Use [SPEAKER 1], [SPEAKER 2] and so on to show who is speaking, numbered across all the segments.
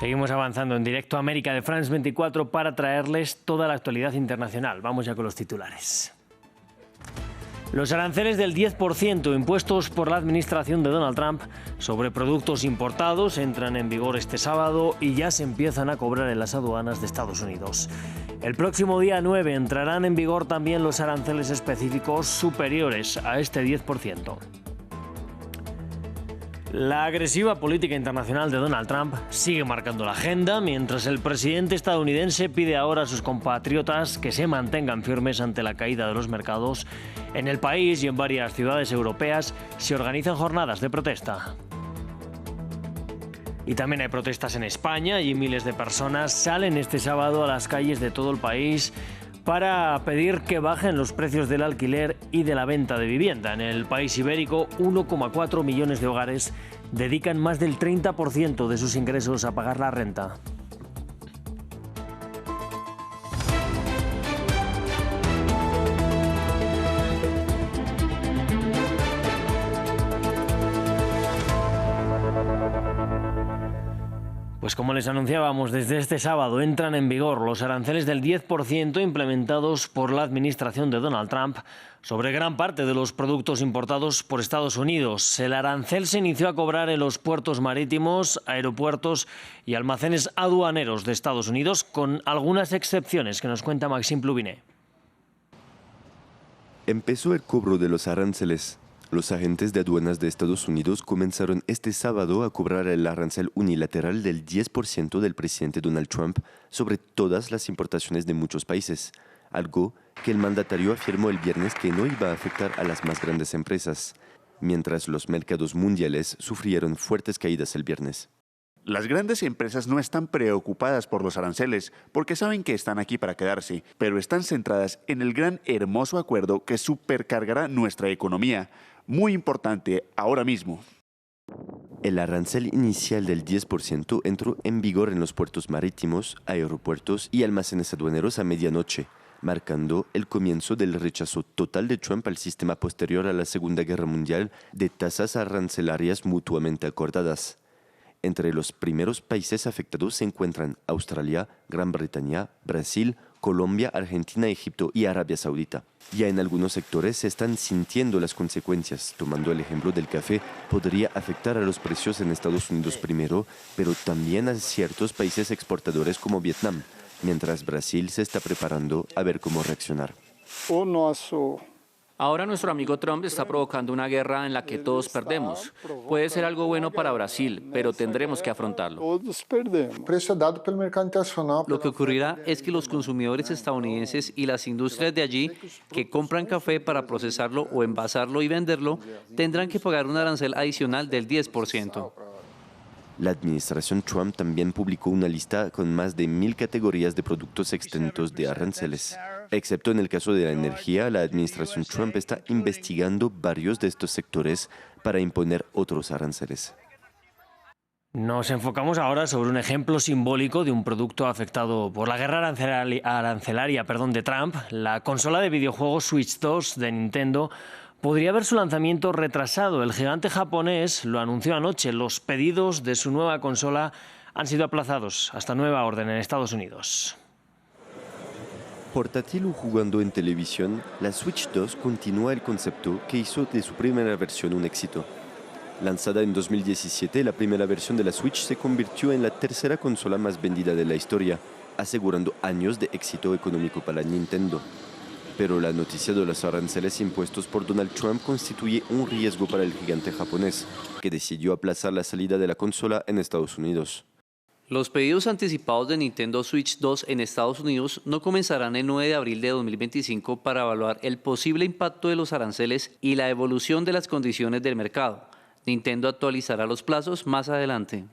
[SPEAKER 1] Seguimos avanzando en directo a América de France 24 para traerles toda la actualidad internacional. Vamos ya con los titulares. Los aranceles del 10% impuestos por la administración de Donald Trump sobre productos importados entran en vigor este sábado y ya se empiezan a cobrar en las aduanas de Estados Unidos. El próximo día 9 entrarán en vigor también los aranceles específicos superiores a este 10%. La agresiva política internacional de Donald Trump sigue marcando la agenda, mientras el presidente estadounidense pide ahora a sus compatriotas que se mantengan firmes ante la caída de los mercados. En el país y en varias ciudades europeas se organizan jornadas de protesta. Y también hay protestas en España y miles de personas salen este sábado a las calles de todo el país para pedir que bajen los precios del alquiler y de la venta de vivienda. En el país ibérico, 1,4 millones de hogares dedican más del 30% de sus ingresos a pagar la renta. Pues como les anunciábamos, desde este sábado entran en vigor los aranceles del 10% implementados por la administración de Donald Trump sobre gran parte de los productos importados por Estados Unidos. El arancel se inició a cobrar en los puertos marítimos, aeropuertos y almacenes aduaneros de Estados Unidos, con algunas excepciones que nos cuenta Maxime Plubinet.
[SPEAKER 2] Empezó el cobro de los aranceles. Los agentes de aduanas de Estados Unidos comenzaron este sábado a cobrar el arancel unilateral del 10% del presidente Donald Trump sobre todas las importaciones de muchos países, algo que el mandatario afirmó el viernes que no iba a afectar a las más grandes empresas, mientras los mercados mundiales sufrieron fuertes caídas el viernes.
[SPEAKER 3] Las grandes empresas no están preocupadas por los aranceles porque saben que están aquí para quedarse, pero están centradas en el gran hermoso acuerdo que supercargará nuestra economía. Muy importante ahora mismo.
[SPEAKER 2] El arancel inicial del 10% entró en vigor en los puertos marítimos, aeropuertos y almacenes aduaneros a medianoche, marcando el comienzo del rechazo total de Trump al sistema posterior a la Segunda Guerra Mundial de tasas arancelarias mutuamente acordadas. Entre los primeros países afectados se encuentran Australia, Gran Bretaña, Brasil, Colombia, Argentina, Egipto y Arabia Saudita. Ya en algunos sectores se están sintiendo las consecuencias. Tomando el ejemplo del café, podría afectar a los precios en Estados Unidos primero, pero también a ciertos países exportadores como Vietnam, mientras Brasil se está preparando a ver cómo reaccionar.
[SPEAKER 4] Ahora nuestro amigo Trump está provocando una guerra en la que todos perdemos. Puede ser algo bueno para Brasil, pero tendremos que afrontarlo.
[SPEAKER 5] Lo que ocurrirá es que los consumidores estadounidenses y las industrias de allí que compran café para procesarlo o envasarlo y venderlo tendrán que pagar un arancel adicional del 10%.
[SPEAKER 2] La administración Trump también publicó una lista con más de 1.000 categorías de productos exentos de aranceles. Excepto en el caso de la energía, la administración Trump está investigando varios de estos sectores para imponer otros aranceles.
[SPEAKER 1] Nos enfocamos ahora sobre un ejemplo simbólico de un producto afectado por la guerra arancelaria de Trump. La consola de videojuegos Switch 2 de Nintendo podría ver su lanzamiento retrasado. El gigante japonés lo anunció anoche. Los pedidos de su nueva consola han sido aplazados hasta nueva orden en Estados Unidos.
[SPEAKER 2] Portátil o jugando en televisión, la Switch 2 continúa el concepto que hizo de su primera versión un éxito. Lanzada en 2017, la primera versión de la Switch se convirtió en la tercera consola más vendida de la historia, asegurando años de éxito económico para Nintendo. Pero la noticia de los aranceles impuestos por Donald Trump constituye un riesgo para el gigante japonés, que decidió aplazar la salida de la consola en Estados Unidos.
[SPEAKER 5] Los pedidos anticipados de Nintendo Switch 2 en Estados Unidos no comenzarán el 9 de abril de 2025 para evaluar el posible impacto de los aranceles y la evolución de las condiciones del mercado. Nintendo actualizará los plazos más adelante.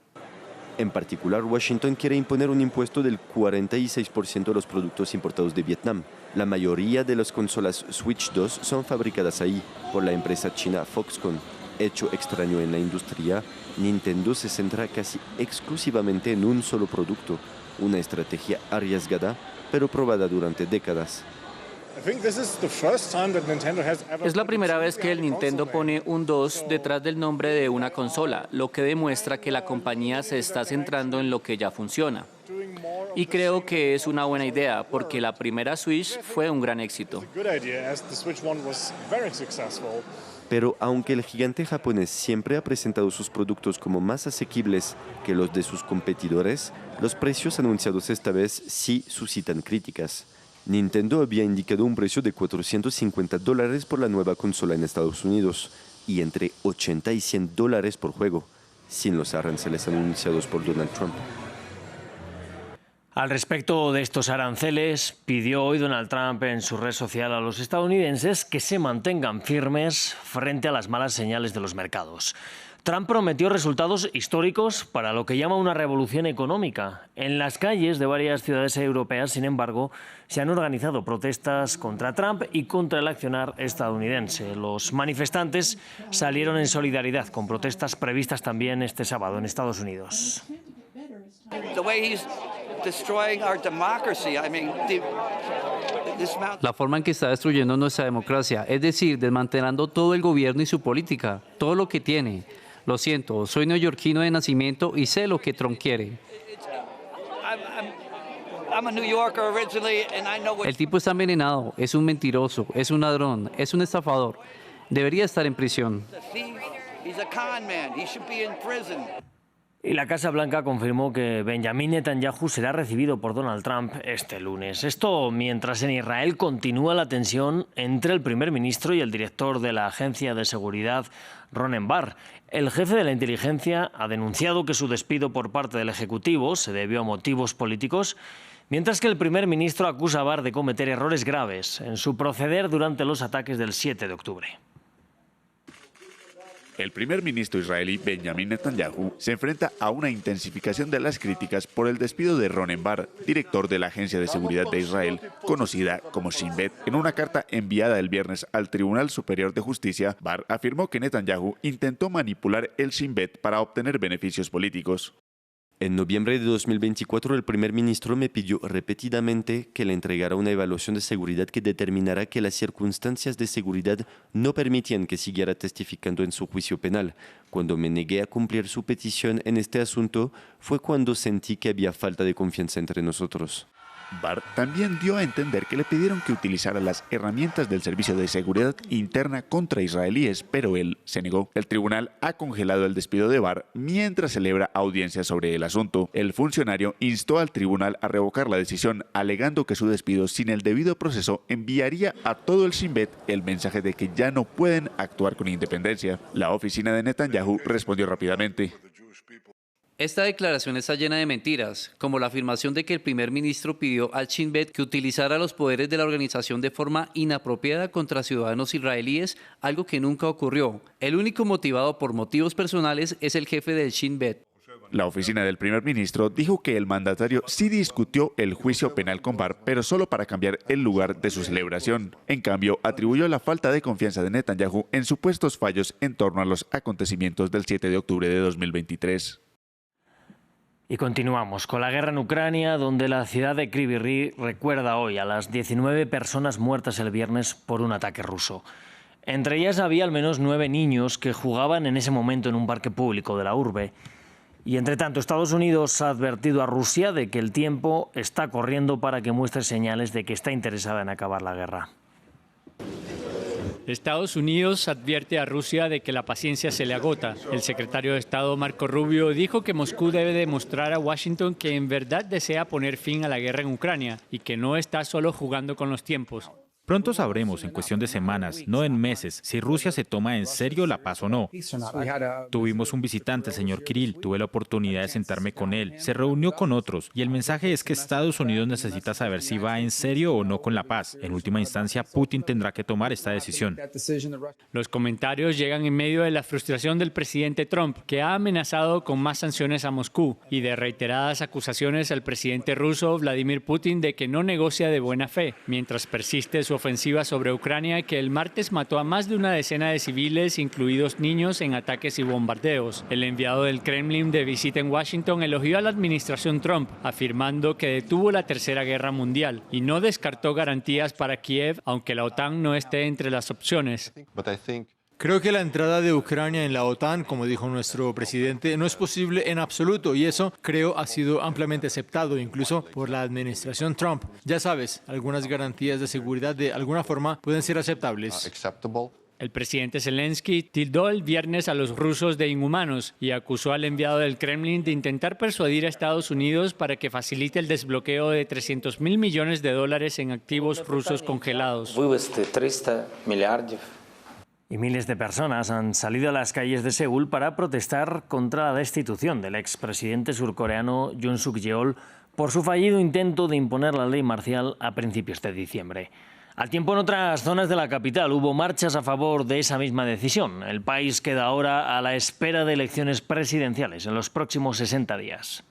[SPEAKER 2] En particular, Washington quiere imponer un impuesto del 46% a los productos importados de Vietnam. La mayoría de las consolas Switch 2 son fabricadas ahí por la empresa china Foxconn. Hecho extraño en la industria, Nintendo se centra casi exclusivamente en un solo producto, una estrategia arriesgada, pero probada durante décadas.
[SPEAKER 4] Es la primera vez que el Nintendo pone un 2 detrás del nombre de una consola, lo que demuestra que la compañía se está centrando en lo que ya funciona. Y creo que es una buena idea, porque la primera Switch fue un gran éxito.
[SPEAKER 2] Pero aunque el gigante japonés siempre ha presentado sus productos como más asequibles que los de sus competidores, los precios anunciados esta vez sí suscitan críticas. Nintendo había indicado un precio de $450 por la nueva consola en Estados Unidos y entre $80 y $100 por juego, sin los aranceles anunciados por Donald Trump.
[SPEAKER 1] Al respecto de estos aranceles, pidió hoy Donald Trump en su red social a los estadounidenses que se mantengan firmes frente a las malas señales de los mercados. Trump prometió resultados históricos para lo que llama una revolución económica. En las calles de varias ciudades europeas, sin embargo, se han organizado protestas contra Trump y contra el accionar estadounidense. Los manifestantes salieron en solidaridad con protestas previstas también este sábado en Estados Unidos.
[SPEAKER 5] La forma en que está destruyendo nuestra democracia, es decir, desmantelando todo el gobierno y su política, todo lo que tiene. Lo siento, soy neoyorquino de nacimiento y sé lo que Trump quiere. El tipo está envenenado, es un mentiroso, es un ladrón, es un estafador. Debería estar en prisión.
[SPEAKER 1] Y la Casa Blanca confirmó que Benjamin Netanyahu será recibido por Donald Trump este lunes. Esto mientras en Israel continúa la tensión entre el primer ministro y el director de la Agencia de Seguridad, Ronen Bar. El jefe de la inteligencia ha denunciado que su despido por parte del Ejecutivo se debió a motivos políticos, mientras que el primer ministro acusa a Bar de cometer errores graves en su proceder durante los ataques del 7 de octubre.
[SPEAKER 3] El primer ministro israelí Benjamin Netanyahu se enfrenta a una intensificación de las críticas por el despido de Ronen Bar, director de la Agencia de Seguridad de Israel, conocida como Shin Bet. En una carta enviada el viernes al Tribunal Superior de Justicia, Bar afirmó que Netanyahu intentó manipular el Shin Bet para obtener beneficios políticos.
[SPEAKER 2] En noviembre de 2024, el primer ministro me pidió repetidamente que le entregara una evaluación de seguridad que determinara que las circunstancias de seguridad no permitían que siguiera testificando en su juicio penal. Cuando me negué a cumplir su petición en este asunto, fue cuando sentí que había falta de confianza entre nosotros.
[SPEAKER 3] Bar también dio a entender que le pidieron que utilizara las herramientas del Servicio de Seguridad Interna contra israelíes, pero él se negó. El tribunal ha congelado el despido de Bar mientras celebra audiencias sobre el asunto. El funcionario instó al tribunal a revocar la decisión, alegando que su despido sin el debido proceso enviaría a todo el Shin Bet el mensaje de que ya no pueden actuar con independencia. La oficina de Netanyahu respondió rápidamente.
[SPEAKER 5] Esta declaración está llena de mentiras, como la afirmación de que el primer ministro pidió al Shin Bet que utilizara los poderes de la organización de forma inapropiada contra ciudadanos israelíes, algo que nunca ocurrió. El único motivado por motivos personales es el jefe del Shin Bet.
[SPEAKER 3] La oficina del primer ministro dijo que el mandatario sí discutió el juicio penal con Bar, pero solo para cambiar el lugar de su celebración. En cambio, atribuyó la falta de confianza de Netanyahu en supuestos fallos en torno a los acontecimientos del 7 de octubre de 2023.
[SPEAKER 1] Y continuamos con la guerra en Ucrania, donde la ciudad de Kryvyi Rih recuerda hoy a las 19 personas muertas el viernes por un ataque ruso. Entre ellas había al menos 9 niños que jugaban en ese momento en un parque público de la urbe. Y entre tanto, Estados Unidos ha advertido a Rusia de que el tiempo está corriendo para que muestre señales de que está interesada en acabar la guerra.
[SPEAKER 6] Estados Unidos advierte a Rusia de que la paciencia se le agota. El secretario de Estado Marco Rubio dijo que Moscú debe demostrar a Washington que en verdad desea poner fin a la guerra en Ucrania y que no está solo jugando con los tiempos.
[SPEAKER 7] Pronto sabremos, en cuestión de semanas, no en meses, si Rusia se toma en serio la paz o no. Tuvimos un visitante, el señor Kirill, tuve la oportunidad de sentarme con él, se reunió con otros, y el mensaje es que Estados Unidos necesita saber si va en serio o no con la paz. En última instancia, Putin tendrá que tomar esta decisión.
[SPEAKER 6] Los comentarios llegan en medio de la frustración del presidente Trump, que ha amenazado con más sanciones a Moscú, y de reiteradas acusaciones al presidente ruso Vladimir Putin de que no negocia de buena fe, mientras persiste su su ofensiva sobre Ucrania, que el martes mató a más de una decena de civiles, incluidos niños, en ataques y bombardeos. El enviado del Kremlin de visita en Washington elogió a la administración Trump, afirmando que detuvo la Tercera Guerra Mundial y no descartó garantías para Kiev, aunque la OTAN no esté entre las opciones.
[SPEAKER 8] Creo que la entrada de Ucrania en la OTAN, como dijo nuestro presidente, no es posible en absoluto y eso, creo, ha sido ampliamente aceptado, incluso por la administración Trump. Ya sabes, algunas garantías de seguridad de alguna forma pueden ser aceptables.
[SPEAKER 6] El presidente Zelensky tildó el viernes a los rusos de inhumanos y acusó al enviado del Kremlin de intentar persuadir a Estados Unidos para que facilite el desbloqueo de $300.000 millones en activos rusos congelados.
[SPEAKER 1] Y miles de personas han salido a las calles de Seúl para protestar contra la destitución del expresidente surcoreano Yoon Suk-yeol por su fallido intento de imponer la ley marcial a principios de diciembre. Al tiempo, en otras zonas de la capital hubo marchas a favor de esa misma decisión. El país queda ahora a la espera de elecciones presidenciales en los próximos 60 días.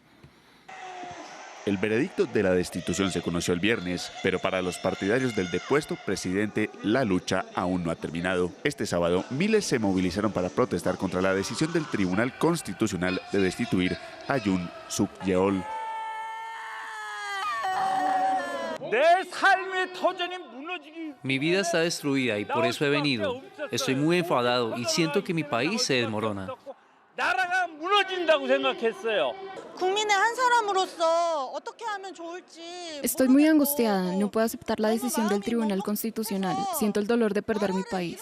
[SPEAKER 3] El veredicto de la destitución se conoció el viernes, pero para los partidarios del depuesto presidente, la lucha aún no ha terminado. Este sábado, miles se movilizaron para protestar contra la decisión del Tribunal Constitucional de destituir a Yoon Suk-yeol.
[SPEAKER 5] Mi vida está destruida y por eso he venido. Estoy muy enfadado y siento que mi país se desmorona.
[SPEAKER 9] Estoy muy angustiada, no puedo aceptar la decisión del Tribunal Constitucional. Siento el dolor de perder mi país.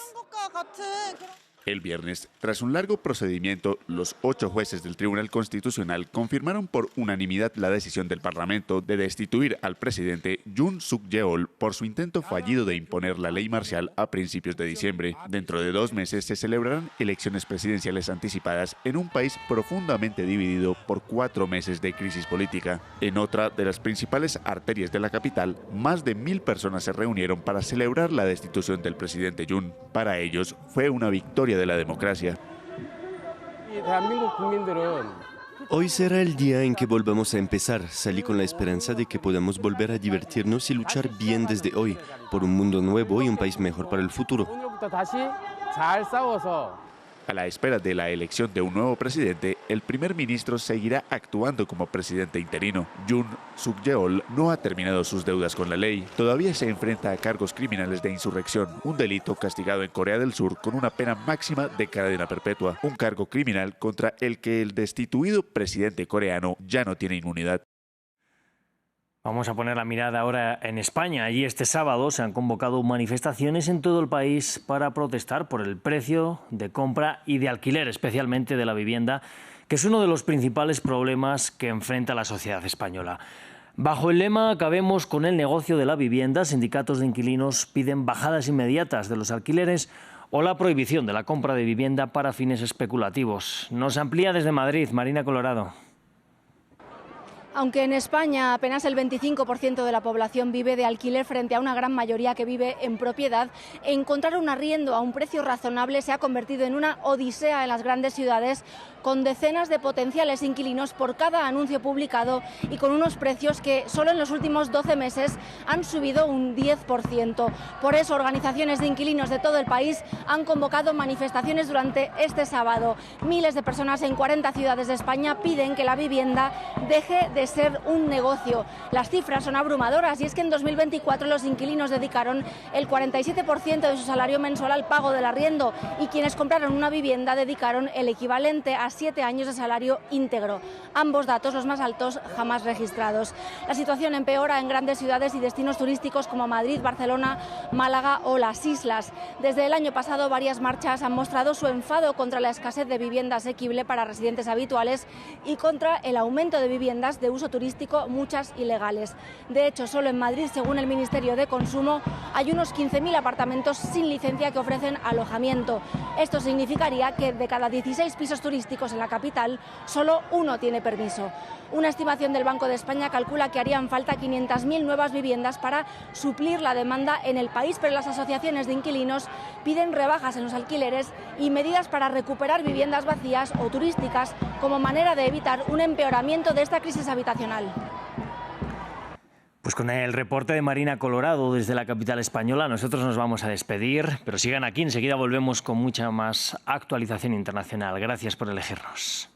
[SPEAKER 3] El viernes, tras un largo procedimiento, los 8 jueces del Tribunal Constitucional confirmaron por unanimidad la decisión del Parlamento de destituir al presidente Yoon Suk-yeol por su intento fallido de imponer la ley marcial a principios de diciembre. Dentro de 2 meses se celebrarán elecciones presidenciales anticipadas en un país profundamente dividido por 4 meses de crisis política. En otra de las principales arterias de la capital, más de 1.000 personas se reunieron para celebrar la destitución del presidente Yoon. Para ellos fue una victoria de la democracia.
[SPEAKER 2] Hoy será el día en que volvamos a empezar. Salí con la esperanza de que podamos volver a divertirnos y luchar bien desde hoy, por un mundo nuevo y un país mejor para el futuro.
[SPEAKER 3] A la espera de la elección de un nuevo presidente, el primer ministro seguirá actuando como presidente interino. Yoon Suk-yeol no ha terminado sus deudas con la ley. Todavía se enfrenta a cargos criminales de insurrección, un delito castigado en Corea del Sur con una pena máxima de cadena perpetua, un cargo criminal contra el que el destituido presidente coreano ya no tiene inmunidad.
[SPEAKER 1] Vamos a poner la mirada ahora en España. Allí este sábado se han convocado manifestaciones en todo el país para protestar por el precio de compra y de alquiler, especialmente de la vivienda, que es uno de los principales problemas que enfrenta la sociedad española. Bajo el lema "Acabemos con el negocio de la vivienda", sindicatos de inquilinos piden bajadas inmediatas de los alquileres o la prohibición de la compra de vivienda para fines especulativos. Nos amplía desde Madrid, Marina Colorado.
[SPEAKER 10] Aunque en España apenas el 25% de la población vive de alquiler frente a una gran mayoría que vive en propiedad, encontrar un arriendo a un precio razonable se ha convertido en una odisea en las grandes ciudades, con decenas de potenciales inquilinos por cada anuncio publicado y con unos precios que solo en los últimos 12 meses han subido un 10%. Por eso, organizaciones de inquilinos de todo el país han convocado manifestaciones durante este sábado. Miles de personas en 40 ciudades de España piden que la vivienda deje de ser un negocio. Las cifras son abrumadoras y es que en 2024 los inquilinos dedicaron el 47% de su salario mensual al pago del arriendo y quienes compraron una vivienda dedicaron el equivalente a 7 años de salario íntegro. Ambos datos, los más altos jamás registrados. La situación empeora en grandes ciudades y destinos turísticos como Madrid, Barcelona, Málaga o las islas. Desde el año pasado, varias marchas han mostrado su enfado contra la escasez de vivienda asequible para residentes habituales y contra el aumento de viviendas de uso turístico, muchas ilegales. De hecho, solo en Madrid, según el Ministerio de Consumo, hay unos 15.000 apartamentos sin licencia que ofrecen alojamiento. Esto significaría que de cada 16 pisos turísticos en la capital, solo uno tiene permiso. Una estimación del Banco de España calcula que harían falta 500.000 nuevas viviendas para suplir la demanda en el país, pero las asociaciones de inquilinos piden rebajas en los alquileres y medidas para recuperar viviendas vacías o turísticas como manera de evitar un empeoramiento de esta crisis habitacional.
[SPEAKER 1] Pues con el reporte de Marina Colorado desde la capital española, nosotros nos vamos a despedir, pero sigan aquí, enseguida volvemos con mucha más actualización internacional. Gracias por elegirnos.